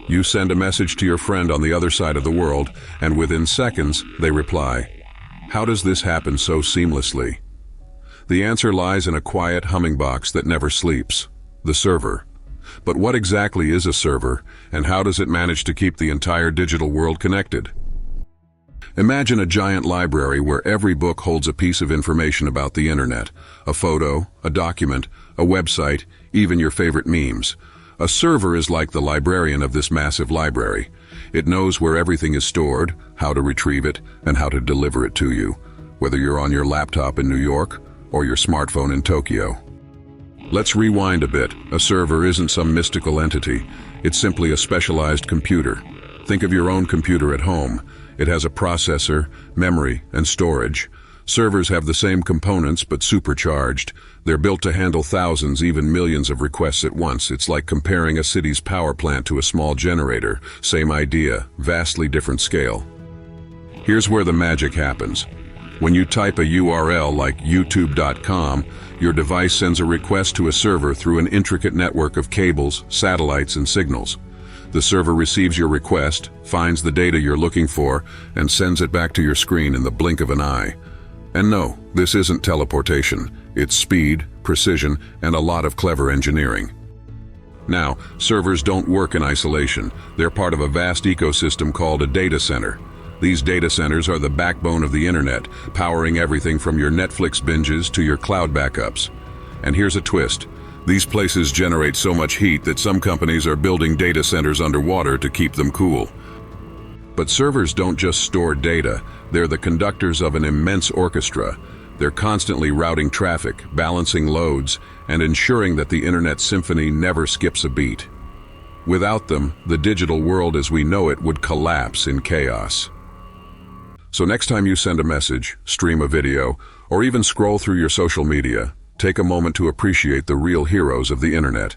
You send a message to your friend on the other side of the world, and within seconds, they reply. How does this happen so seamlessly? The answer lies in a quiet humming box that never sleeps: the server. But what exactly is a server, and how does it manage to keep the entire digital world connected? Imagine a giant library where every book holds a piece of information about the internet: a photo, a document, a website, even your favorite memes. A server is like the librarian of this massive library. It knows where everything is stored, how to retrieve it, and how to deliver it to you, whether you're on your laptop in New York or your smartphone in Tokyo. Let's rewind a bit. A server isn't some mystical entity. It's simply a specialized computer. Think of your own computer at home. It has a processor, memory, and storage. Servers have the same components but supercharged. They're built to handle thousands, even millions of requests at once. It's like comparing a city's power plant to a small generator. Same idea, vastly different scale. Here's where the magic happens. When you type a URL like youtube.com, your device sends a request to a server through an intricate network of cables, satellites, and signals. The server receives your request, finds the data you're looking for, and sends it back to your screen in the blink of an eye. And no, this isn't teleportation. It's speed, precision, and a lot of clever engineering. Now, servers don't work in isolation. They're part of a vast ecosystem called a data center. These data centers are the backbone of the internet, powering everything from your Netflix binges to your cloud backups. And here's a twist. These places generate so much heat that some companies are building data centers underwater to keep them cool. But servers don't just store data. They're the conductors of an immense orchestra. They're constantly routing traffic, balancing loads, and ensuring that the internet symphony never skips a beat. Without them, the digital world as we know it would collapse in chaos. So next time you send a message, stream a video, or even scroll through your social media, take a moment to appreciate the real heroes of the internet.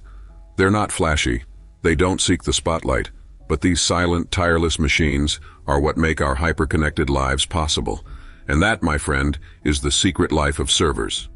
They're not flashy. They don't seek the spotlight. But these silent, tireless machines are what make our hyper-connected lives possible. And that, my friend, is the secret life of servers.